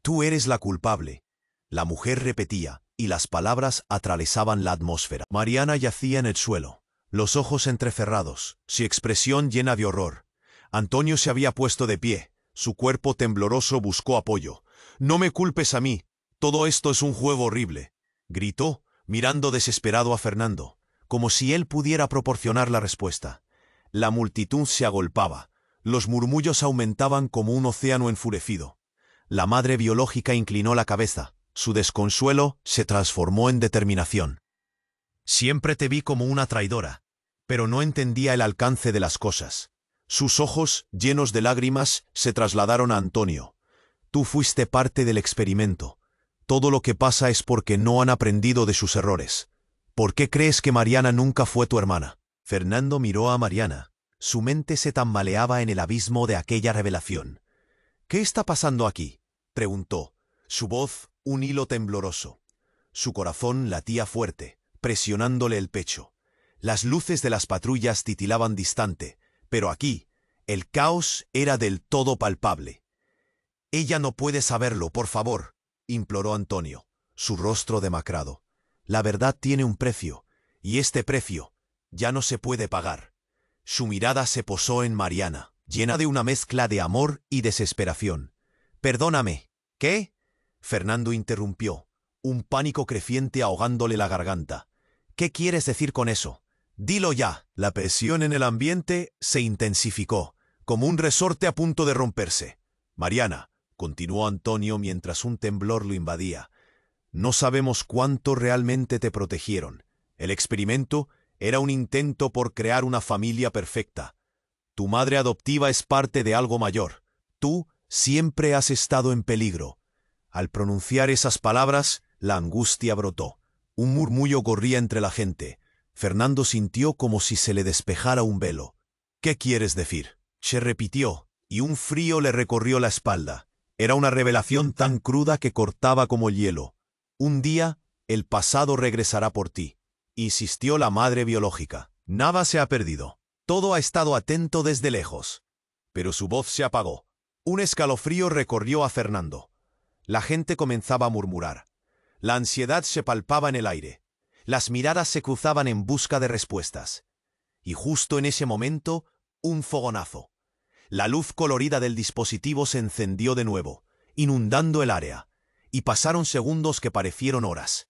«Tú eres la culpable», la mujer repetía, y las palabras atravesaban la atmósfera. Mariana yacía en el suelo, los ojos entrecerrados, su expresión llena de horror. Antonio se había puesto de pie. Su cuerpo tembloroso buscó apoyo. «No me culpes a mí. Todo esto es un juego horrible», gritó, mirando desesperado a Fernando, como si él pudiera proporcionar la respuesta. La multitud se agolpaba. Los murmullos aumentaban como un océano enfurecido. La madre biológica inclinó la cabeza. Su desconsuelo se transformó en determinación. «Siempre te vi como una traidora, pero no entendía el alcance de las cosas». Sus ojos, llenos de lágrimas, se trasladaron a Antonio. «Tú fuiste parte del experimento. Todo lo que pasa es porque no han aprendido de sus errores. ¿Por qué crees que Mariana nunca fue tu hermana?» Fernando miró a Mariana. Su mente se tambaleaba en el abismo de aquella revelación. «¿Qué está pasando aquí?», preguntó. Su voz, un hilo tembloroso. Su corazón latía fuerte, presionándole el pecho. Las luces de las patrullas titilaban distante, pero aquí, el caos era del todo palpable. «Ella no puede saberlo, por favor», imploró Antonio, su rostro demacrado. «La verdad tiene un precio, y este precio ya no se puede pagar». Su mirada se posó en Mariana, llena de una mezcla de amor y desesperación. «Perdóname». «¿Qué?», Fernando interrumpió, un pánico creciente ahogándole la garganta. «¿Qué quieres decir con eso? Dilo ya». La presión en el ambiente se intensificó, como un resorte a punto de romperse. «Mariana», continuó Antonio mientras un temblor lo invadía, «no sabemos cuánto realmente te protegieron. El experimento era un intento por crear una familia perfecta. Tu madre adoptiva es parte de algo mayor. Tú siempre has estado en peligro». Al pronunciar esas palabras, la angustia brotó. Un murmullo corría entre la gente. Fernando sintió como si se le despejara un velo. «¿Qué quieres decir?», se repitió, y un frío le recorrió la espalda. Era una revelación tan cruda que cortaba como el hielo. «Un día, el pasado regresará por ti», insistió la madre biológica. «Nada se ha perdido. Todo ha estado atento desde lejos». Pero su voz se apagó. Un escalofrío recorrió a Fernando. La gente comenzaba a murmurar. La ansiedad se palpaba en el aire. Las miradas se cruzaban en busca de respuestas. Y justo en ese momento, un fogonazo. La luz colorida del dispositivo se encendió de nuevo, inundando el área, y pasaron segundos que parecieron horas.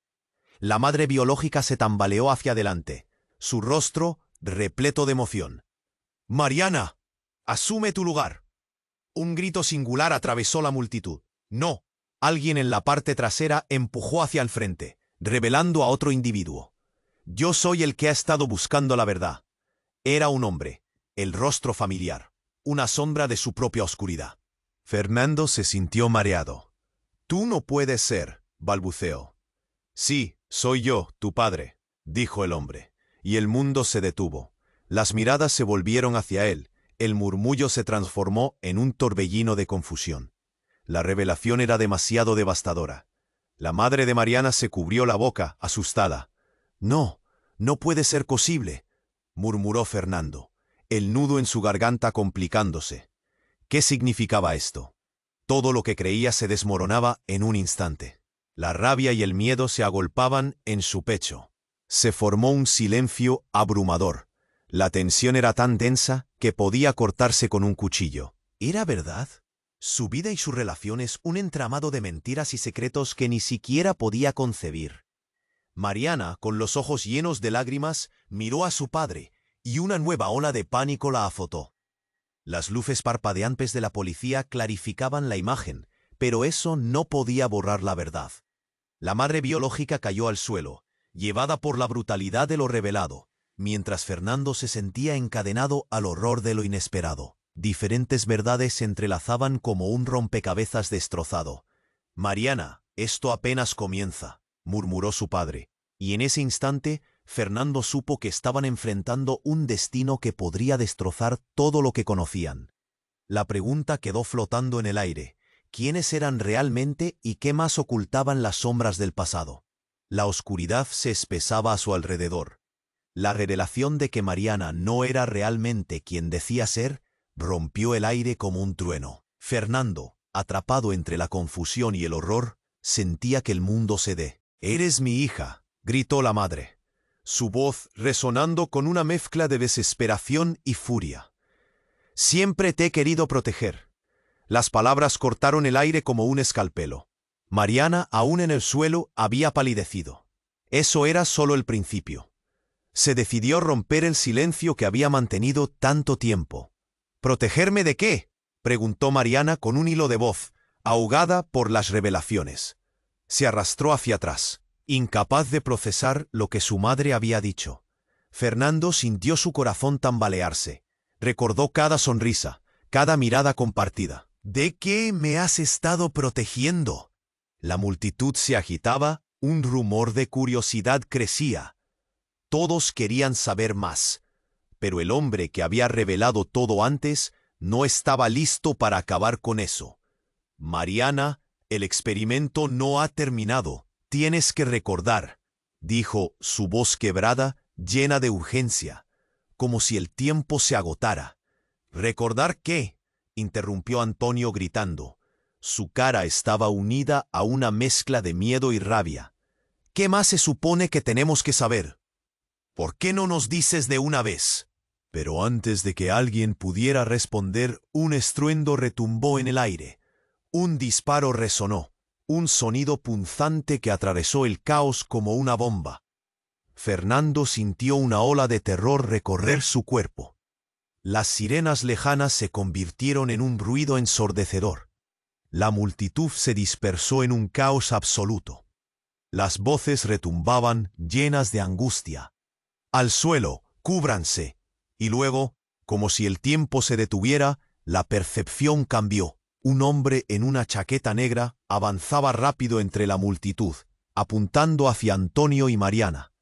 La madre biológica se tambaleó hacia adelante, su rostro repleto de emoción. «Mariana, asume tu lugar». Un grito singular atravesó la multitud. «No». Alguien en la parte trasera empujó hacia el frente, revelando a otro individuo. «Yo soy el que ha estado buscando la verdad». Era un hombre, el rostro familiar, una sombra de su propia oscuridad. Fernando se sintió mareado. «Tú no puedes ser», balbuceó. «Sí, soy yo, tu padre», dijo el hombre, y el mundo se detuvo. Las miradas se volvieron hacia él, el murmullo se transformó en un torbellino de confusión. La revelación era demasiado devastadora. La madre de Mariana se cubrió la boca, asustada. «No, no puede ser posible», murmuró Fernando, el nudo en su garganta complicándose. ¿Qué significaba esto? Todo lo que creía se desmoronaba en un instante. La rabia y el miedo se agolpaban en su pecho. Se formó un silencio abrumador. La tensión era tan densa que podía cortarse con un cuchillo. ¿Era verdad? Su vida y sus relaciones, un entramado de mentiras y secretos que ni siquiera podía concebir. Mariana, con los ojos llenos de lágrimas, miró a su padre, y una nueva ola de pánico la azotó. Las luces parpadeantes de la policía clarificaban la imagen, pero eso no podía borrar la verdad. La madre biológica cayó al suelo, llevada por la brutalidad de lo revelado, mientras Fernando se sentía encadenado al horror de lo inesperado. Diferentes verdades se entrelazaban como un rompecabezas destrozado. «Mariana, esto apenas comienza», murmuró su padre, Y en ese instante, Fernando supo que estaban enfrentando un destino que podría destrozar todo lo que conocían. La pregunta quedó flotando en el aire. ¿Quiénes eran realmente y qué más ocultaban las sombras del pasado? La oscuridad se espesaba a su alrededor. La revelación de que Mariana no era realmente quien decía ser, rompió el aire como un trueno. Fernando, atrapado entre la confusión y el horror, sentía que el mundo cede. «Eres mi hija», gritó la madre, su voz resonando con una mezcla de desesperación y furia. «Siempre te he querido proteger». Las palabras cortaron el aire como un escalpelo. Mariana, aún en el suelo, había palidecido. Eso era solo el principio. Se decidió romper el silencio que había mantenido tanto tiempo. «¿Protegerme de qué?», preguntó Mariana con un hilo de voz, ahogada por las revelaciones. Se arrastró hacia atrás, incapaz de procesar lo que su madre había dicho. Fernando sintió su corazón tambalearse. Recordó cada sonrisa, cada mirada compartida. «¿De qué me has estado protegiendo?». La multitud se agitaba, un rumor de curiosidad crecía. Todos querían saber más, pero el hombre que había revelado todo antes no estaba listo para acabar con eso. «Mariana, el experimento no ha terminado. Tienes que recordar», dijo, su voz quebrada, llena de urgencia, como si el tiempo se agotara. «¿Recordar qué?», interrumpió Antonio gritando. Su cara estaba unida a una mezcla de miedo y rabia. «¿Qué más se supone que tenemos que saber? ¿Por qué no nos dices de una vez?». Pero antes de que alguien pudiera responder, un estruendo retumbó en el aire. Un disparo resonó, un sonido punzante que atravesó el caos como una bomba. Fernando sintió una ola de terror recorrer su cuerpo. Las sirenas lejanas se convirtieron en un ruido ensordecedor. La multitud se dispersó en un caos absoluto. Las voces retumbaban, llenas de angustia. «Al suelo, cúbranse». Y luego, como si el tiempo se detuviera, la percepción cambió. Un hombre en una chaqueta negra avanzaba rápido entre la multitud, apuntando hacia Antonio y Mariana.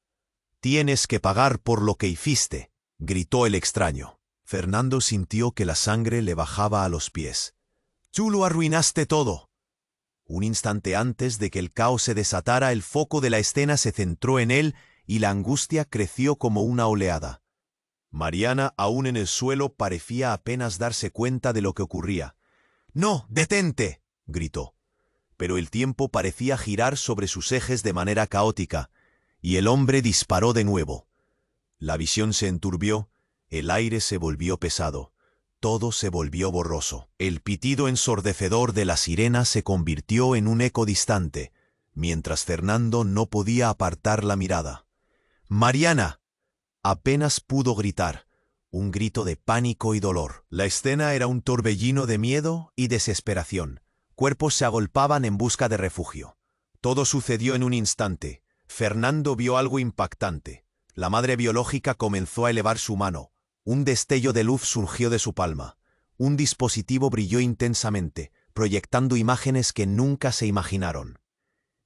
«Tienes que pagar por lo que hiciste», gritó el extraño. Fernando sintió que la sangre le bajaba a los pies. «Tú lo arruinaste todo». Un instante antes de que el caos se desatara, el foco de la escena se centró en él y la angustia creció como una oleada. Mariana, aún en el suelo, parecía apenas darse cuenta de lo que ocurría. «¡No, detente!», gritó. Pero el tiempo parecía girar sobre sus ejes de manera caótica, y el hombre disparó de nuevo. La visión se enturbió, el aire se volvió pesado, todo se volvió borroso. El pitido ensordecedor de la sirena se convirtió en un eco distante, mientras Fernando no podía apartar la mirada. «¡Mariana!». Apenas pudo gritar, un grito de pánico y dolor. La escena era un torbellino de miedo y desesperación. Cuerpos se agolpaban en busca de refugio. Todo sucedió en un instante. Fernando vio algo impactante. La madre biológica comenzó a elevar su mano. Un destello de luz surgió de su palma. Un dispositivo brilló intensamente, proyectando imágenes que nunca se imaginaron.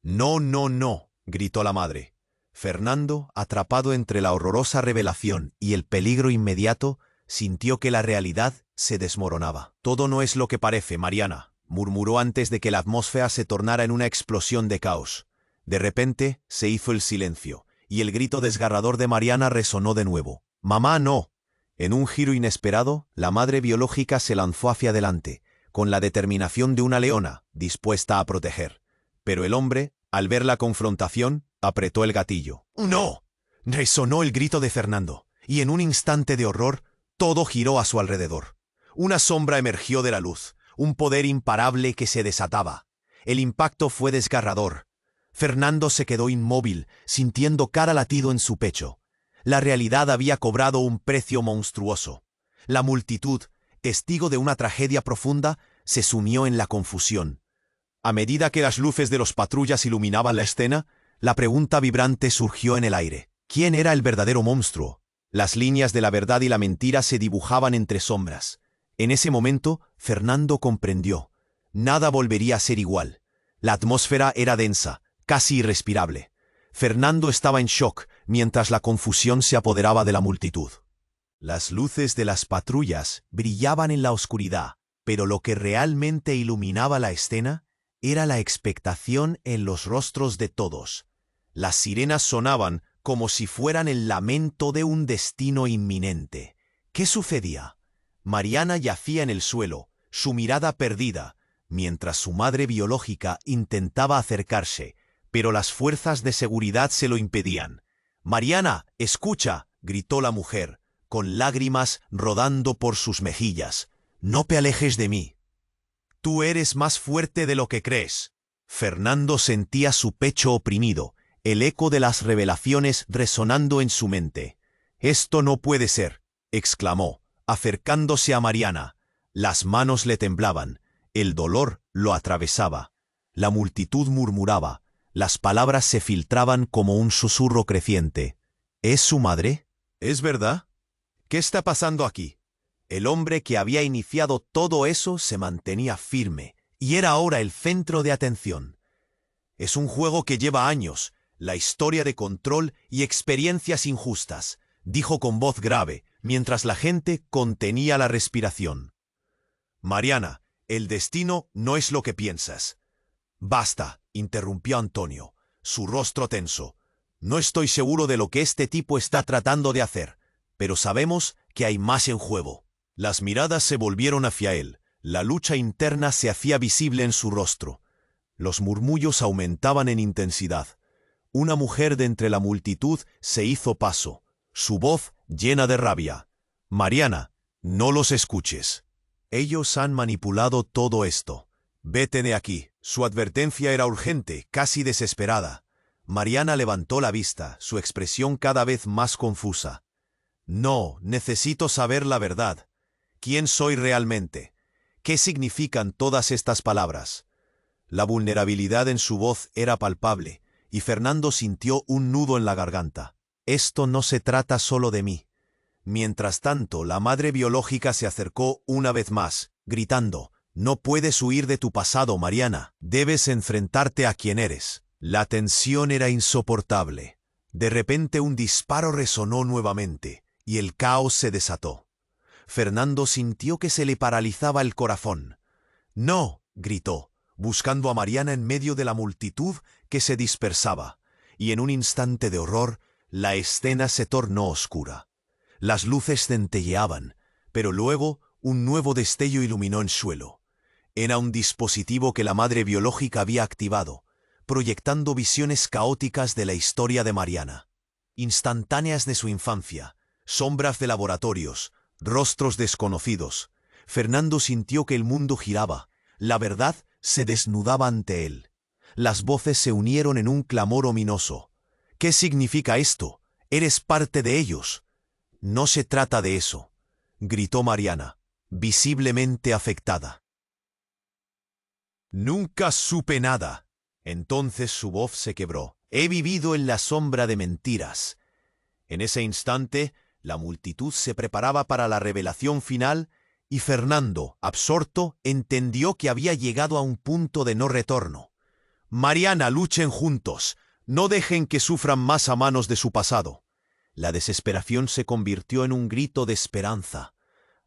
«No, no, no», gritó la madre. Fernando, atrapado entre la horrorosa revelación y el peligro inmediato, sintió que la realidad se desmoronaba. «Todo no es lo que parece, Mariana», murmuró antes de que la atmósfera se tornara en una explosión de caos. De repente se hizo el silencio, y el grito desgarrador de Mariana resonó de nuevo. «¡Mamá, no!». En un giro inesperado, la madre biológica se lanzó hacia adelante, con la determinación de una leona, dispuesta a proteger. Pero el hombre, al ver la confrontación, apretó el gatillo. «¡No!», resonó el grito de Fernando, y en un instante de horror, todo giró a su alrededor. Una sombra emergió de la luz, un poder imparable que se desataba. El impacto fue desgarrador. Fernando se quedó inmóvil, sintiendo cada latido en su pecho. La realidad había cobrado un precio monstruoso. La multitud, testigo de una tragedia profunda, se sumió en la confusión. A medida que las luces de los patrullas iluminaban la escena, la pregunta vibrante surgió en el aire. ¿Quién era el verdadero monstruo? Las líneas de la verdad y la mentira se dibujaban entre sombras. En ese momento, Fernando comprendió. Nada volvería a ser igual. La atmósfera era densa, casi irrespirable. Fernando estaba en shock mientras la confusión se apoderaba de la multitud. Las luces de las patrullas brillaban en la oscuridad, pero lo que realmente iluminaba la escena era la expectación en los rostros de todos. Las sirenas sonaban como si fueran el lamento de un destino inminente. ¿Qué sucedía? Mariana yacía en el suelo, su mirada perdida, mientras su madre biológica intentaba acercarse, pero las fuerzas de seguridad se lo impedían. «Mariana, escucha», gritó la mujer, con lágrimas rodando por sus mejillas. «No te alejes de mí. Tú eres más fuerte de lo que crees». Fernando sentía su pecho oprimido, el eco de las revelaciones resonando en su mente. «Esto no puede ser», exclamó, acercándose a Mariana. Las manos le temblaban, el dolor lo atravesaba. La multitud murmuraba, las palabras se filtraban como un susurro creciente. ¿Es su madre? ¿Es verdad? ¿Qué está pasando aquí? El hombre que había iniciado todo eso se mantenía firme, y era ahora el centro de atención. Es un juego que lleva años, la historia de control y experiencias injustas, dijo con voz grave, mientras la gente contenía la respiración. Mariana, el destino no es lo que piensas. Basta, interrumpió Antonio, su rostro tenso. No estoy seguro de lo que este tipo está tratando de hacer, pero sabemos que hay más en juego. Las miradas se volvieron hacia él, la lucha interna se hacía visible en su rostro. Los murmullos aumentaban en intensidad. Una mujer de entre la multitud se hizo paso, su voz llena de rabia. Mariana, no los escuches. Ellos han manipulado todo esto. Vete de aquí. Su advertencia era urgente, casi desesperada. Mariana levantó la vista, su expresión cada vez más confusa. No, necesito saber la verdad. ¿Quién soy realmente? ¿Qué significan todas estas palabras? La vulnerabilidad en su voz era palpable, y Fernando sintió un nudo en la garganta. Esto no se trata solo de mí. Mientras tanto, la madre biológica se acercó una vez más, gritando, «No puedes huir de tu pasado, Mariana. Debes enfrentarte a quien eres». La tensión era insoportable. De repente un disparo resonó nuevamente, y el caos se desató. Fernando sintió que se le paralizaba el corazón. «No», gritó, buscando a Mariana en medio de la multitud que se dispersaba, y en un instante de horror, la escena se tornó oscura. Las luces centelleaban, pero luego un nuevo destello iluminó el suelo. Era un dispositivo que la madre biológica había activado, proyectando visiones caóticas de la historia de Mariana. Instantáneas de su infancia, sombras de laboratorios, rostros desconocidos. Fernando sintió que el mundo giraba, la verdad se desnudaba ante él. Las voces se unieron en un clamor ominoso. «¿Qué significa esto? Eres parte de ellos». «No se trata de eso», gritó Mariana, visiblemente afectada. «Nunca supe nada». Entonces su voz se quebró. «He vivido en la sombra de mentiras». En ese instante, la multitud se preparaba para la revelación final y Fernando, absorto, entendió que había llegado a un punto de no retorno. «Mariana, luchen juntos. No dejen que sufran más a manos de su pasado». La desesperación se convirtió en un grito de esperanza.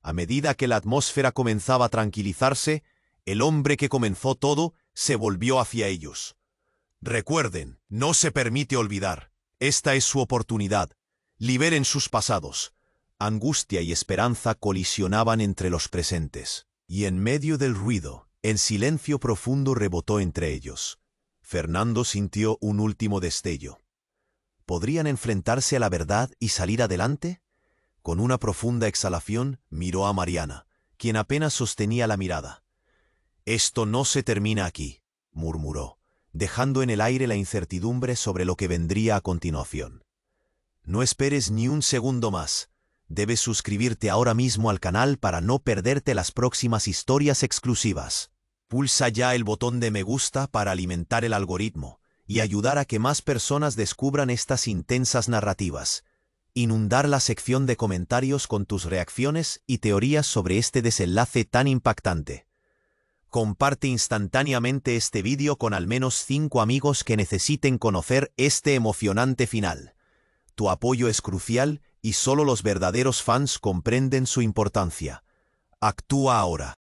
A medida que la atmósfera comenzaba a tranquilizarse, el hombre que comenzó todo se volvió hacia ellos. «Recuerden, no se permite olvidar. Esta es su oportunidad. Liberen sus pasados». Angustia y esperanza colisionaban entre los presentes, y en medio del ruido, el silencio profundo rebotó entre ellos. Fernando sintió un último destello. ¿Podrían enfrentarse a la verdad y salir adelante? Con una profunda exhalación, miró a Mariana, quien apenas sostenía la mirada. «Esto no se termina aquí», murmuró, dejando en el aire la incertidumbre sobre lo que vendría a continuación. «No esperes ni un segundo más. Debes suscribirte ahora mismo al canal para no perderte las próximas historias exclusivas. Pulsa ya el botón de me gusta para alimentar el algoritmo y ayudar a que más personas descubran estas intensas narrativas. Inundar la sección de comentarios con tus reacciones y teorías sobre este desenlace tan impactante. Comparte instantáneamente este vídeo con al menos 5 amigos que necesiten conocer este emocionante final. Tu apoyo es crucial y solo los verdaderos fans comprenden su importancia. Actúa ahora.